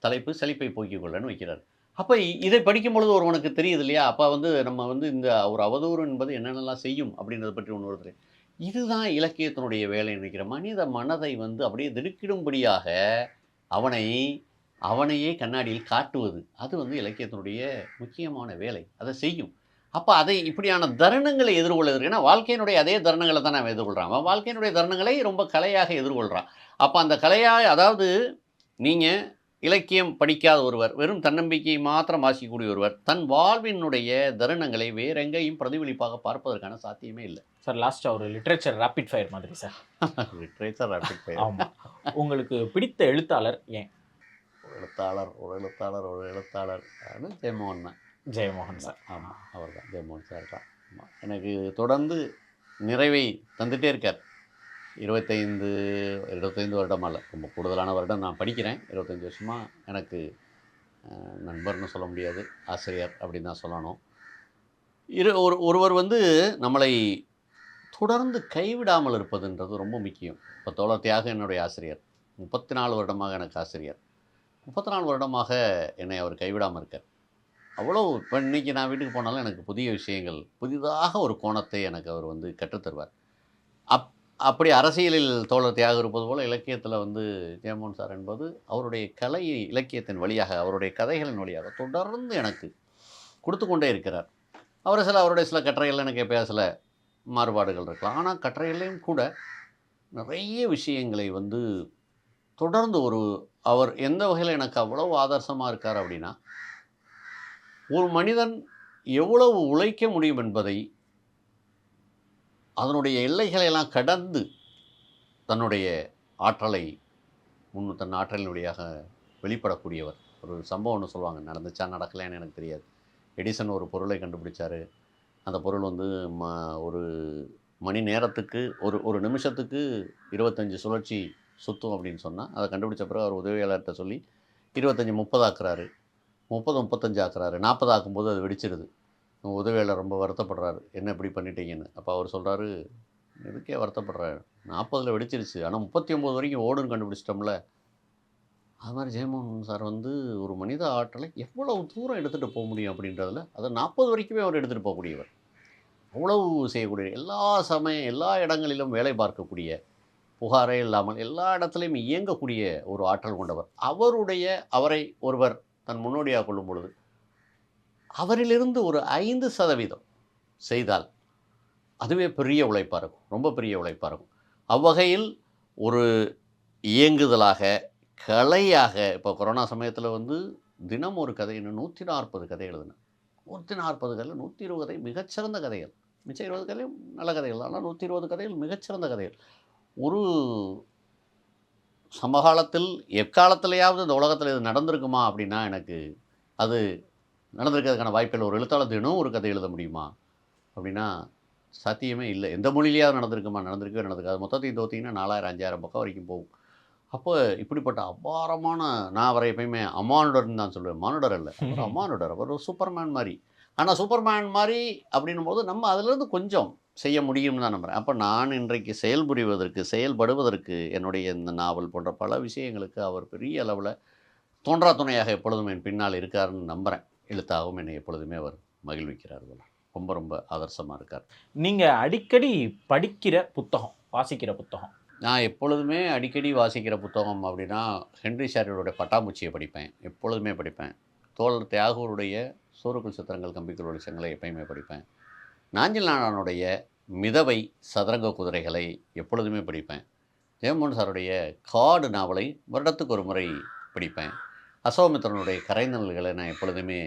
தலைப்பு சலிப்பை போக்கிக் கொள்ளன்னு வைக்கிறார். அப்போ இதை படிக்கும் பொழுது ஒருவனுக்கு தெரியுது இல்லையா? அப்போ வந்து நம்ம வந்து இந்த ஒரு அவதூறு என்பது என்னென்னலாம் செய்யும் அப்படின்றத பற்றி ஒன்று வருது. இதுதான் இலக்கியத்தினுடைய வேலைன்னு நினைக்கிறேன். மனித மனதை வந்து அப்படியே திடுக்கிடும்படியாக அவனையே கண்ணாடியில் காட்டுவது. அது வந்து இலக்கியத்தினுடைய முக்கியமான வேலை. அதை செய்யும். அப்போ அதை இப்படியான தருணங்களை எதிர்கொள்வதற்கு, ஏன்னா வாழ்க்கையினுடைய அதே தருணங்களை தான் அவன் எதிர்கொள்கிறான். அவன் வாழ்க்கையினுடைய தருணங்களை ரொம்ப கலையாக எதிர்கொள்கிறான். அப்போ அந்த கலையாக, அதாவது நீங்கள் இலக்கியம் படிக்காத ஒருவர், வெறும் தன்னம்பிக்கையை மாத்திரம் வாசிக்கக்கூடிய ஒருவர், தன் வாழ்வினுடைய தருணங்களை வேற எங்கேயும் பிரதிபலிப்பாக பார்ப்பதற்கான சாத்தியமே இல்லை. சார் லாஸ்ட்டாக ஒரு லிட்ரேச்சர் ரேபிட் ஃபயர் மாதிரி சார். Literature rapid fire. ஆமாம். உங்களுக்கு பிடித்த எழுத்தாளர் ஏன்? ஒரு எழுத்தாளர் அது ஜெயமோகன் தான். ஜெயமோகன் சார். ஆமாம், அவர் தான், ஜெயமோகன் சார் தான். ஆமாம், எனக்கு தொடர்ந்து நிறைவை தந்துகிட்டே இருக்கார். 25 வருடமாக இல்லை, ரொம்ப கூடுதலான வருடம் நான் படிக்கிறேன். 25 வருஷமாக எனக்கு நண்பர்னு சொல்ல முடியாது, ஆசிரியர் அப்படின்னு தான் சொல்லணும். ஒருவர் வந்து நம்மளை தொடர்ந்து கைவிடாமல் இருப்பதுன்றது ரொம்ப முக்கியம். இப்போ தோழர் தியாக என்னுடைய ஆசிரியர், 34 வருடமாக எனக்கு ஆசிரியர். 34 வருடமாக என்னை அவர் கைவிடாமல் இருக்கார். அவ்வளோ. இப்போ இன்றைக்கி நான் வீட்டுக்கு போனாலும் எனக்கு புதிய விஷயங்கள், புதிதாக ஒரு கோணத்தை எனக்கு அவர் வந்து கற்றுத்தருவார். அப்படி அரசியலில் தோழர் தியாக இருப்பது போல் இலக்கியத்தில் வந்து ஜெயமோகன் சார் என்பது அவருடைய கலை இலக்கியத்தின் வழியாக, அவருடைய கதைகளின் வழியாக தொடர்ந்து எனக்கு கொடுத்து கொண்டே இருக்கிறார். அவருடைய சில கட்டுரைகள் எனக்கு எப்போயா சில மாறுபாடுகள் இருக்கலாம், ஆனால் கட்டுரைகளையும் கூட நிறைய விஷயங்களை வந்து தொடர்ந்து அவர் எந்த வகையில் எனக்கு அவ்வளவு ஆதர்சமாக இருக்கார் அப்படின்னா, ஒரு மனிதன் எவ்வளவு உழைக்க முடியும் என்பதை அதனுடைய எல்லைகளை எல்லாம் கடந்து தன்னுடைய ஆற்றலை தன் ஆற்றலின் வழியாக வெளிப்படக்கூடியவர். ஒரு சம்பவம் ஒன்று சொல்லுவாங்க, நடந்துச்சா நடக்கலைன்னு எனக்கு தெரியாது. எடிசன் ஒரு பொருளை கண்டுபிடிச்சார். அந்த பொருள் வந்து ஒரு மணி நேரத்துக்கு ஒரு நிமிஷத்துக்கு 25 சுழற்சி சுற்றும் அப்படின்னு சொன்னால், அதை கண்டுபிடிச்ச பிறகு அவர் உதவியாளர்கிட்ட சொல்லி 25 30 ஆக்குறாரு, 30 35 ஆக்குறாரு, 40 ஆக்கும்போது அது வெடிச்சிருது. உதவியாளர் ரொம்ப வருத்தப்படுறாரு, என்ன இப்படி பண்ணிட்டீங்கன்னு. அப்போ அவர் சொல்கிறாரு, இதுக்கே வருத்தப்படுறாரு, 40 வெடிச்சிருச்சு, ஆனால் 39 வரைக்கும் ஓடுன்னு கண்டுபிடிச்சிட்டோம்ல. அது மாதிரி ஜெயமோகன் சார் வந்து ஒரு மனித ஆற்றலை எவ்வளவு தூரம் எடுத்துகிட்டு போக முடியும் அப்படின்றதில், அதை 40 வரைக்குமே அவர் எடுத்துகிட்டு போகக்கூடியவர். அவ்வளவு செய்யக்கூடிய, எல்லா இடங்களிலும் வேலை பார்க்கக்கூடிய, புகாரே இல்லாமல் எல்லா இடத்துலையும் இயங்கக்கூடிய ஒரு ஆற்றல் கொண்டவர். அவரை ஒருவர் தன் முன்னோடியாக கொள்ளும் பொழுது அவரிலிருந்து ஒரு 5% செய்தால் அதுவே பெரிய உழைப்பாக இருக்கும், ரொம்ப பெரிய உழைப்பாக இருக்கும். அவ்வகையில் ஒரு இயங்குதலாக, கலையாக இப்போ கொரோனா சமயத்தில் வந்து தினம் ஒரு கதை, 140 கதை எழுதினேன். 140 கதையில் 120 கதை மிகச்சிறந்த கதைகள், மிச்சம் 20 கதையும் நல்ல கதைகள், ஆனால் 120 கதைகள் மிகச்சிறந்த கதைகள். ஒரு சமகாலத்தில் எக்காலத்திலேயாவது இந்த உலகத்தில் இது நடந்திருக்குமா அப்படின்னா எனக்கு அது நடந்திருக்கிறதுக்கான வாய்ப்பில்லை. ஒரு எழுத்தாளர் தினம் ஒரு கதை எழுத முடியுமா அப்படின்னா சாத்தியமே இல்லை. எந்த மொழியிலேயாவது நடந்திருக்குமா? நடந்திருக்கவே நடந்திருக்காது. மொத்தத்தையும் தோற்றிங்கன்னா 4000 5000 பக்கம் வரைக்கும் போகும். அப்போ இப்படிப்பட்ட அபாரமான, நான் அவரை எப்பயுமே அமானுடர்னு தான் சொல்லுவேன், மானுடர் அல்ல, அவர் அமானுடர், அவர் ஒரு சூப்பர்மேன் மாதிரி. ஆனால் சூப்பர்மேன் மாதிரி அப்படின்னும் போது நம்ம அதிலிருந்து கொஞ்சம் செய்ய முடியும்னு தான் நம்புகிறேன். அப்போ நான் இன்றைக்கு செயல்புரிவதற்கு, செயல்படுவதற்கு, என்னுடைய இந்த நாவல் போன்ற பல விஷயங்களுக்கு அவர் பெரிய அளவில் தோன்றா துணையாக எப்பொழுதும் என் பின்னால் இருக்காருன்னு நம்புகிறேன். எழுத்தாகவும் என்னை எப்பொழுதுமே அவர் மகிழ்விக்கிறார். ரொம்ப ரொம்ப ஆதர்சமாக இருக்கார். நீங்கள் அடிக்கடி படிக்கிற புத்தகம், வாசிக்கிற புத்தகம்? நான் எப்பொழுதுமே அடிக்கடி வாசிக்கிற புத்தகம் அப்படின்னா ஹென்றி ஷேரியோட பட்டாம்பூச்சியை படிப்பேன், எப்பொழுதுமே படிப்பேன். தோழர் தியாகூருடைய சோறுக்குள் சித்திரங்கள் கம்பிக்குள் வெளிச்சங்களை எப்பயுமே படிப்பேன். நாஞ்சில் நாடானுடைய மிதவை சதுரங்க குதிரைகளை எப்பொழுதுமே படிப்பேன். ஜெயமோகன் சாருடைய காடு நாவலை வருடத்துக்கு ஒரு முறை படிப்பேன். அசோகமித்திரனுடைய கரைநல்களை நான் எப்பொழுதுமே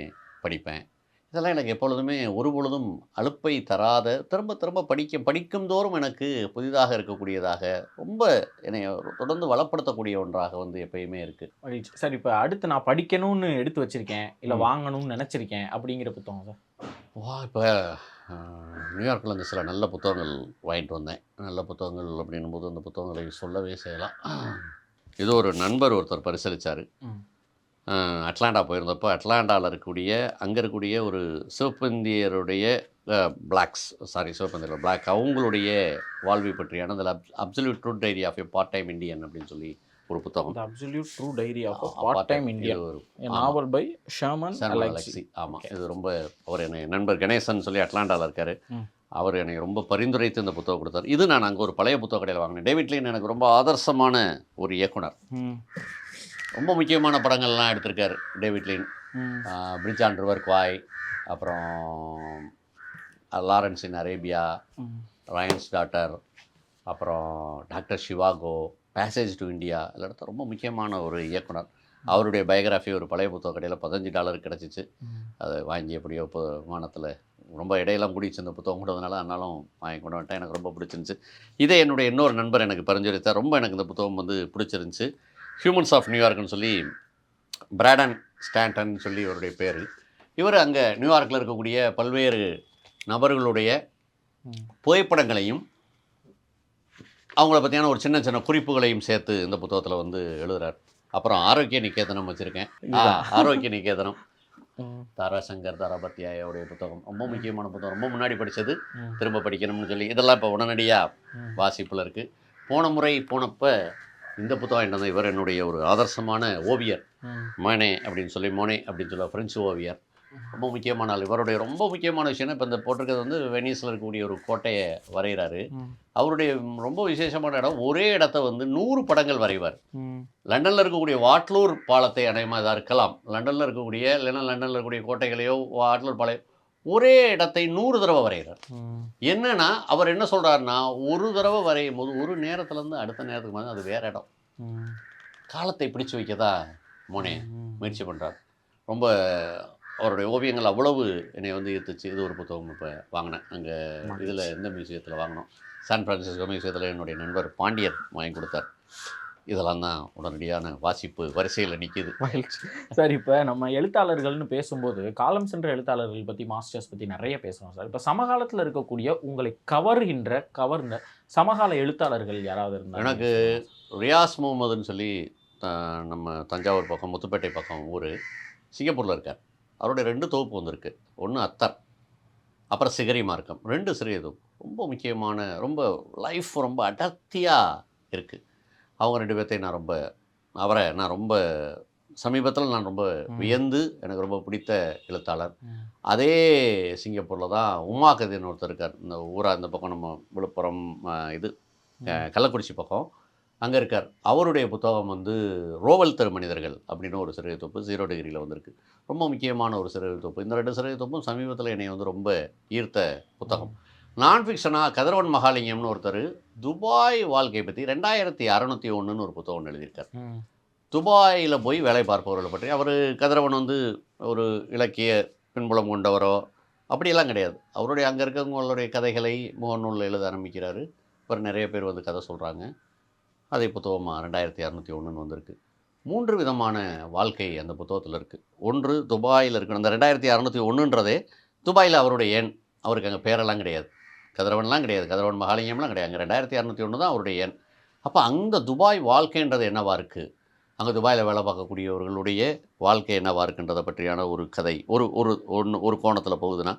படிப்பேன். இதெல்லாம் எனக்கு எப்பொழுதுமே ஒரு பொழுதும் அலுப்பை தராத, திரும்ப திரும்ப படிக்கும் தோறும் எனக்கு புதிதாக இருக்கக்கூடியதாக, ரொம்ப என்னை தொடர்ந்து வளப்படுத்தக்கூடிய ஒன்றாக வந்து எப்பயுமே இருக்குது. மகிழ்ச்சி சார். இப்போ அடுத்து நான் படிக்கணும்னு எடுத்து வச்சுருக்கேன், இல்லை வாங்கணும்னு நினச்சிருக்கேன் அப்படிங்கிற புத்தகம் சார்? இப்போ நியூயார்க்கில் இருந்து சில நல்ல புத்தகங்கள் வாங்கிட்டு வந்தேன். நல்ல புத்தகங்கள் அப்படின்னும் போது அந்த புத்தகங்களை சொல்லவே செய்யலாம். இது ஒரு நண்பர் ஒருத்தர் பரிசளித்தார். அட்லாண்டா போயிருந்தப்போ அட்லாண்டாவில் இருக்கக்கூடிய அங்கே இருக்கக்கூடிய ஒரு சிவப்பந்தியருடைய சிவப்பந்தியர் பிளாக் அவங்களுடைய வாழ்வை பற்றியான அந்த absolute true diary of a part time Indian அப்படின்னு சொல்லி ஒரு புத்தகம். Absolute true diary of part time Indian, novel by Sherman Alexie. ஆமாம், இது ரொம்ப, அவர் என்னை நண்பர் கணேசன் சொல்லி அட்லாண்டாவில் இருக்கார், அவர் என்னை ரொம்ப பரிந்துரைத்து இந்த புத்தகம் கொடுத்தார். இது நான் அங்கே ஒரு பழைய புத்தக கடையில் வாங்கினேன். டேவிட் லீன் எனக்கு ரொம்ப ஆதர்சமான ஒரு இயக்குனர். ரொம்ப முக்கியமான படங்கள்லாம் எடுத்திருக்கார் David Lean. Bridge on river Kwai, அப்புறம் Lawrence in Arabia, Ryan's daughter, அப்புறம் doctor Zhivago, passage to India, எல்லா ரொம்ப முக்கியமான ஒரு இயக்குனர். அவருடைய பயோகிராஃபி ஒரு பழைய புத்தக கடையில் $15 கிடச்சிச்சு. அதை வாங்கி எப்படியோ இப்போ விமானத்தில் ரொம்ப இடையெல்லாம் கூடிச்சு இந்த புத்தகம் கூடதுனால, ஆனாலும் வாங்கி கொண்டு வந்துட்டேன். எனக்கு ரொம்ப பிடிச்சிருந்துச்சு. இதே என்னுடைய இன்னொரு நண்பர் எனக்கு பரிந்துரைத்தார். ரொம்ப எனக்கு இந்த புத்தகம் வந்து பிடிச்சிருந்துச்சு. ஹியூமன்ஸ் ஆஃப் நியூயார்க்னு சொல்லி, பிராடன் ஸ்டாண்டன் சொல்லி அவருடைய பேர். இவர் அங்கே நியூயார்க்கில் இருக்கக்கூடிய பல்வேறு நபர்களுடைய புகைப்படங்களையும் அவங்கள பற்றியான ஒரு சின்ன சின்ன குறிப்புகளையும் சேர்த்து இந்த புத்தகத்தில் வந்து எழுதுகிறார். அப்புறம் ஆரோக்கிய நிகேதனம் வச்சுருக்கேன். ஆரோக்கிய நிகேதனம் தாராசங்கர் தாராபத்தியாயோடைய புத்தகம் ரொம்ப முக்கியமான புத்தகம். ரொம்ப முன்னாடி படித்தது, திரும்ப படிக்கணும்னு சொல்லி இதெல்லாம் இப்போ உடனடியாக வாசிப்பில் இருக்குது. போன முறை போனப்போ இந்த புத்தகம் என்னது, இவர் என்னுடைய ஒரு ஆதர்சமான ஓவியர், மோனே அப்படின்னு சொல்லி ஃப்ரெஞ்சு ஓவியர், ரொம்ப முக்கியமான ஆள். இவருடைய ரொம்ப முக்கியமான விஷயம்னா, இப்போ இந்த போட்டிருக்கிறது வந்து வெனிஸில் இருக்கக்கூடிய ஒரு கோட்டையை வரைகிறாரு. அவருடைய ரொம்ப விசேஷமான இடம், ஒரே இடத்த வந்து 100 படங்கள் வரைவார். லண்டனில் இருக்கக்கூடிய வாட்லூர் பாலத்தை அநேகமாக இதாக இருக்கலாம், லண்டனில் இருக்கக்கூடிய, இல்லைன்னா லண்டனில் இருக்கக்கூடிய கோட்டைகளையோ வாட்லூர் பாலம், ஒரே இடத்தை 100 தடவை வரைகிறார். என்னன்னா அவர் என்ன சொல்கிறாருன்னா, ஒரு தடவை வரையும் போது ஒரு நேரத்துலேருந்து அடுத்த நேரத்துக்கு மாதிரி அது வேறு இடம், காலத்தை பிடிச்சு வைக்கதா மோனே முயற்சி பண்ணுறார். ரொம்ப அவருடைய ஓவியங்கள் அவ்வளவு என்னை வந்து ஈர்த்துச்சு. இது ஒரு புத்தகம் இப்போ வாங்கினேன். அங்கே இதில் எந்த மியூசியத்தில் வாங்கினோம், சான் பிரான்சிஸ்கோ மியூசியத்தில் என்னுடைய நண்பர் பாண்டியன் வாங்கி கொடுத்தார். இதெல்லாம் தான் உடனடியான வாசிப்பு வரிசையில் நிற்கிது. சார், இப்போ நம்ம எழுத்தாளர்கள்னு பேசும்போது காலம் சென்ற எழுத்தாளர்கள் பற்றி, மாஸ்டர்ஸ் பற்றி நிறைய பேசுகிறோம் சார். இப்போ சமகாலத்தில் இருக்கக்கூடிய உங்களை கவர்ந்த சமகால எழுத்தாளர்கள் யாராவது இருந்தால்? எனக்கு ரியாஸ் முகமதுன்னு சொல்லி நம்ம தஞ்சாவூர் பக்கம் முத்துப்பேட்டை பக்கம் ஊர், சிங்கப்பூரில் இருக்கார். அவருடைய 2 தொகுப்பு வந்திருக்கு. ஒன்று அத்தர், அப்புறம் சிகரி மார்க்கம், 2 சிறிய தொகுப்பு. ரொம்ப முக்கியமான, ரொம்ப லைஃப் ரொம்ப அடர்த்தியாக இருக்குது. அவங்க 2 பேர்த்தையும் நான் ரொம்ப சமீபத்தில் நான் ரொம்ப வியந்து, எனக்கு ரொம்ப பிடித்த எழுத்தாளர். அதே சிங்கப்பூரில் தான் உமா கதின்னு ஒருத்தர் இருக்கார். இந்த ஊரா இந்த பக்கம் நம்ம விழுப்புரம் இது கள்ளக்குறிச்சி பக்கம் அங்கே இருக்கார். அவருடைய புத்தகம் வந்து ரோவல் தரு மனிதர்கள் அப்படின்னு ஒரு சிறுகதை தொகுப்பு 0 டிகிரியில் வந்திருக்கு. ரொம்ப முக்கியமான ஒரு சிறுகதை தொகுப்பு. இந்த 2 சிறுகதை தொகுப்பும் சமீபத்தில் என்னை வந்து ரொம்ப ஈர்த்த புத்தகம். நான் ஃபிக்ஷனாக கதிரவன் மகாலிங்கம்னு ஒருத்தர் துபாய் வாழ்க்கை பற்றி 2601ன்னு ஒரு புத்தகம் ஒன்று எழுதியிருக்கார். துபாயில் போய் வேலை பார்ப்பவர்களை பற்றி. அவர் கதிரவன் வந்து ஒரு இலக்கிய பின்புலம் கொண்டவரோ அப்படியெல்லாம் கிடையாது. அவருடைய அங்கே இருக்கவங்களுடைய கதைகளை முகநூலில் எழுத ஆரம்பிக்கிறாரு. அப்புறம் நிறைய பேர் வந்து கதை சொல்கிறாங்க. அதே புத்தகமாக 2601ன்னு வந்திருக்கு. 3 விதமான வாழ்க்கை அந்த புத்தகத்தில் இருக்குது. ஒன்று துபாயில் இருக்கிற அந்த 2601ன்றதே துபாயில் அவருடைய எண். அவருக்கு அங்கே பேரெல்லாம் கிடையாது, கதிரவன்லாம் கிடையாது, கதிரவன் மகாலிங்கம்லாம் கிடையாது. அங்கே 2601 தான் அவருடைய எண். அப்போ அந்த துபாய் வாழ்க்கைன்றது என்னவா இருக்குது, அங்கே துபாயில் வேலை பார்க்கக்கூடியவர்களுடைய வாழ்க்கை என்னவா இருக்குன்றதை பற்றியான ஒரு கதை ஒரு ஒரு ஒன்று ஒரு கோணத்தில் போகுதுன்னா,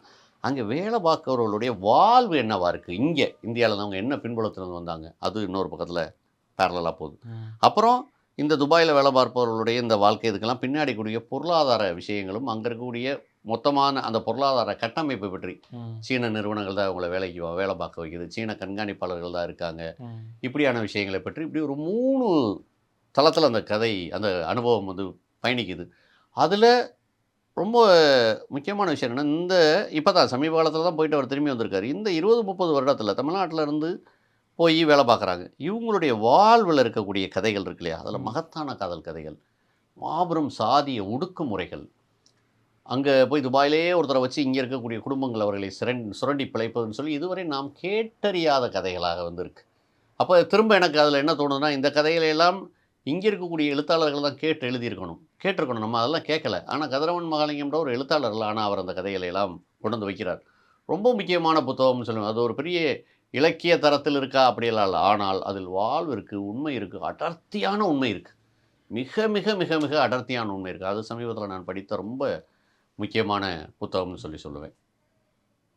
அங்கே வேலை பார்க்குறவர்களுடைய வாழ்வு என்னவா இருக்குது, இங்கே இந்தியாவில் தான் அவங்க என்ன பின்புலத்தில் வந்தாங்க, அது இன்னொரு பக்கத்தில் பேரலாக போகுது. அப்புறம் இந்த துபாயில் வேலை பார்ப்பவர்களுடைய இந்த வாழ்க்கை இதுக்கெல்லாம் பின்னாடி கூடிய பொருளாதார விஷயங்களும் அங்கே இருக்கக்கூடிய மொத்தமான அந்த பொருளாதார கட்டமைப்பை பற்றி. சீன நிறுவனங்கள் தான் அவங்கள வேலை பார்க்க வைக்குது, சீன கண்காணிப்பாளர்கள் தான் இருக்காங்க, இப்படியான விஷயங்களை பற்றி இப்படி ஒரு 3 தளத்தில் அந்த கதை அந்த அனுபவம் வந்து பயணிக்குது. அதில் ரொம்ப முக்கியமான விஷயம் என்னென்னா, இந்த இப்போ தான் சமீப காலத்தில் தான் போயிட்டு அவர் திரும்பி வந்திருக்காரு. இந்த 20-30 வருடத்தில் தமிழ்நாட்டில் இருந்து போய் வேலை பார்க்குறாங்க. இவங்களுடைய வாழ்வில் இருக்கக்கூடிய கதைகள் இருக்கு இல்லையா, அதில் மகத்தான காதல் கதைகள், மாபெரும் சாதிய ஒடுக்குமுறைகள், அங்கே போய் துபாயிலேயே ஒருத்தரை வச்சு இங்கே இருக்கக்கூடிய குடும்பங்கள் அவர்களை சுரண்டி பிழைப்பதுன்னு சொல்லி இதுவரை நாம் கேட்டறியாத கதைகளாக வந்திருக்கு. அப்போ திரும்ப எனக்கு அதில் என்ன தோணுதுன்னா, இந்த கதைகளெல்லாம் இங்கே இருக்கக்கூடிய எழுத்தாளர்கள் தான் கேட்டிருக்கணும். நம்ம அதெல்லாம் கேட்கல. ஆனால் கதிரவன் மகாலிங்கம்ன்ற ஒரு எழுத்தாளர்கள், ஆனால் அவர் அந்த கதைகளை எல்லாம் கொண்டு வந்து வைக்கிறார். ரொம்ப முக்கியமான புத்தகம்னு சொல்லுவேன். அது ஒரு பெரிய இலக்கிய தரத்தில் இருக்கா அப்படியெல்லாம் இல்லை, ஆனால் அதில் வாழ்வு இருக்குது, உண்மை இருக்குது, அடர்த்தியான உண்மை இருக்குது, மிக மிக மிக மிக அடர்த்தியான உண்மை இருக்குது. அது சமீபத்தில் நான் படித்த ரொம்ப முக்கியமான புத்தகம்னு சொல்லுவேன்.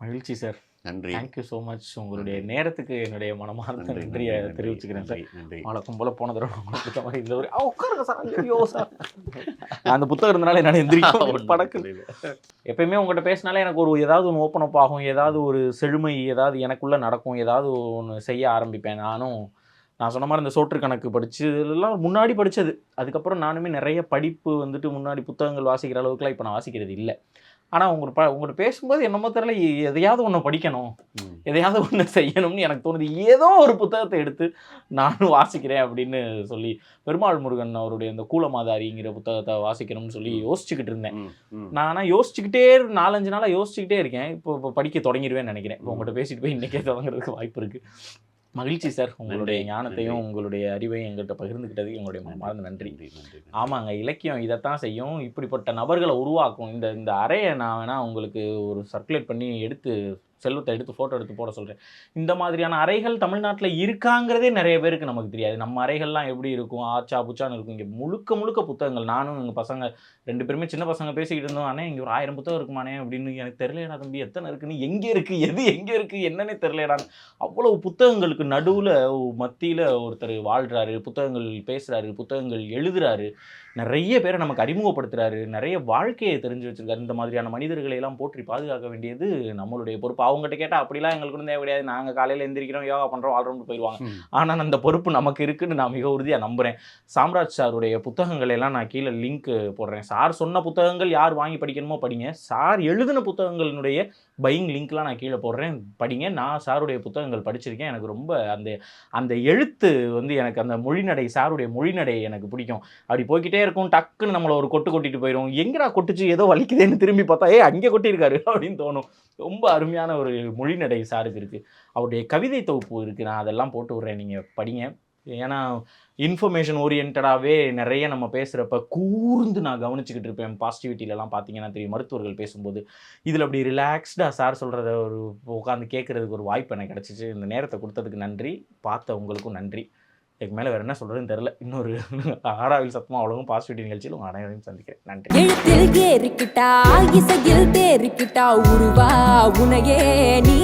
மகிழ்ச்சி சார், நன்றி. Thank you so much. உங்களுடைய நேரத்துக்கு என்னுடைய மனமார்ந்த நன்றியை தெரிவிச்சுக்கிறேன் சார். நன்றி. வழக்கம் போல போன தடவை உங்களுக்கு பிடிச்ச மாதிரி இதில் ஒரு உட்காருங்க சார், ஐயோ சார், அந்த புத்தகம் இருந்தனால என்னால் எந்திரிக்க படக்கு. எப்பயுமே உங்கள்கிட்ட பேசினாலே எனக்கு ஒரு ஏதாவது ஒன்று ஓப்பன் அப் ஆகும், ஏதாவது ஒரு செழுமை ஏதாவது எனக்குள்ளே நடக்கும், ஏதாவது ஒன்று செய்ய ஆரம்பிப்பேன். நான் சொன்ன மாதிரி இந்த சோற்று கணக்கு படித்து இதெல்லாம் முன்னாடி படித்தது. அதுக்கப்புறம் நானுமே நிறைய படிப்பு வந்துட்டு முன்னாடி புத்தகங்கள் வாசிக்கிற அளவுக்குலாம் இப்போ நான் வாசிக்கிறது இல்லை. ஆனால் உங்கள்கிட்ட பேசும்போது என்னமோ தெரியல, எதையாவது ஒன்று படிக்கணும், எதையாவது ஒன்று செய்யணும்னு எனக்கு தோணுது. ஏதோ ஒரு புத்தகத்தை எடுத்து நானும் வாசிக்கிறேன் அப்படின்னு சொல்லி பெருமாள் முருகன் அவருடைய இந்த கூலமாதாரிங்கிற புத்தகத்தை வாசிக்கணும்னு சொல்லி யோசிச்சுக்கிட்டு இருந்தேன். நான் ஆனால் யோசிச்சுக்கிட்டே 4-5 நாளாக யோசிச்சுக்கிட்டே இருக்கேன். இப்போ படிக்க தொடங்கிடுவேன்னு நினைக்கிறேன். இப்போ உங்கள்கிட்ட பேசிட்டு போய் இன்றைக்கே தொடங்குறதுக்கு வாய்ப்பு இருக்குது. மகிழ்ச்சி சார், உங்களுடைய ஞானத்தையும் உங்களுடைய அறிவையும் எங்கள்கிட்ட பகிர்ந்துக்கிட்டதுக்கு எங்களுடைய மனமார்ந்த நன்றி. ஆமாங்க, இலக்கியம் இதைத்தான் செய்யும், இப்படிப்பட்ட நபர்களை உருவாக்கும். இந்த அறையை நான் வேணால் உங்களுக்கு ஒரு சர்க்குலேட் பண்ணி செல்வத்தை எடுத்து ஃபோட்டோ எடுத்து போட சொல்கிறேன். இந்த மாதிரியான அறைகள் தமிழ்நாட்டில் இருக்காங்கிறதே நிறைய பேருக்கு நமக்கு தெரியாது. நம்ம அறைகள்லாம் எப்படி இருக்கும், ஆச்சா புச்சான்னு இருக்கும். இங்கே முழுக்க புத்தகங்கள். நானும் எங்கள் பசங்க 2 பேருமே சின்ன பசங்க பேசிக்கிட்டு இருந்தோம். அண்ணே இங்கே ஒரு 1000 புத்தகம் இருக்குமானே அப்படின்னு. எனக்கு தெரியலடா தம்பி, எத்தனை இருக்குன்னு, எங்கே இருக்குது, எது எங்கே இருக்குது என்னன்னே தெரியலடான்னு. அவ்வளவு புத்தகங்களுக்கு நடுவில் மத்தியில் ஒருத்தர் வாழ்கிறாரு, புத்தகங்கள் பேசுகிறாரு, புத்தகங்கள் எழுதுகிறாரு, நிறைய பேரை நமக்கு அறிமுகப்படுத்துகிறாரு, நிறைய வாழ்க்கையை தெரிஞ்சு வச்சுருக்காரு. இந்த மாதிரியான மனிதர்களை எல்லாம் போற்றி பாதுகாக்க வேண்டியது நம்மளுடைய பொறுப்பு. அவங்ககிட்ட கேட்டால் அப்படிலாம் எங்களுக்கு ஒன்றும் தேவை கிடையாது, நாங்கள் காலையில் எந்திரிக்கிறோம், யோகா பண்ணுறோம், வாழ்றோம்னு போயிடுவாங்க. ஆனால் அந்த பொறுப்பு நமக்கு இருக்குன்னு நான் மிக உறுதியாக நம்புகிறேன். சாம்ராஜ் சாருடைய புத்தகங்கள் எல்லாம் நான் கீழே லிங்க் போடுறேன். சார் சொன்ன புத்தகங்கள் யார் வாங்கி படிக்கணுமோ படிங்க. சார் எழுதின புத்தகங்களினுடைய பையிங் லிங்க்லாம் நான் கீழே போடுறேன், படிங்க. நான் சாருடைய புத்தகங்கள் படிச்சிருக்கேன். எனக்கு ரொம்ப அந்த எழுத்து வந்து எனக்கு அந்த மொழிநடை, சாருடைய மொழிநடை எனக்கு பிடிக்கும். அப்படி போய்கிட்டே இருக்கும், டக்குன்னு நம்மளை ஒரு கொட்டிட்டு போயிடும். எங்கடா கொட்டுச்சு, ஏதோ வலிக்குதேன்னு திரும்பி பார்த்தா அங்கே கொட்டியிருக்காரு அப்படின்னு தோணும். ரொம்ப அருமையான ஒரு மொழிநடை சாருக்கு இருக்குது. அவருடைய கவிதை தொகுப்பு இருக்குது, நான் அதெல்லாம் போட்டு விட்றேன், நீங்கள் படிங்க. ஏன்னா இன்ஃபர்மேஷன் ஓரியன்டாகவே நிறைய நம்ம பேசுகிறப்ப கூர்ந்து நான் கவனிச்சுக்கிட்டு இருப்பேன். பாசிட்டிவிட்டிலலாம் பார்த்தீங்கன்னா தெரியும், மருத்துவர்கள் பேசும்போது இதில் அப்படி ரிலாக்ஸ்டாக சார் சொல்கிறத ஒரு உட்காந்து கேட்குறதுக்கு ஒரு வாய்ப்பு எனக்கு கிடச்சிச்சு. இந்த நேரத்தை கொடுத்ததுக்கு நன்றி, பார்த்த உங்களுக்கும் நன்றி. இதுக்கு மேலே வேறு என்ன சொல்கிறதுன்னு தெரில. இன்னொரு ஆறாவில் சத்தமாக அவ்வளவும் பாசிட்டிவிட்டி நிகழ்ச்சியில் உங்கள் அனைவரையும் சந்திக்கிறேன். நன்றி. எழுத்தில் ஏறிக்கிட்டா இசையில் தேறிக்கிட்டா உருவா உனையே நீ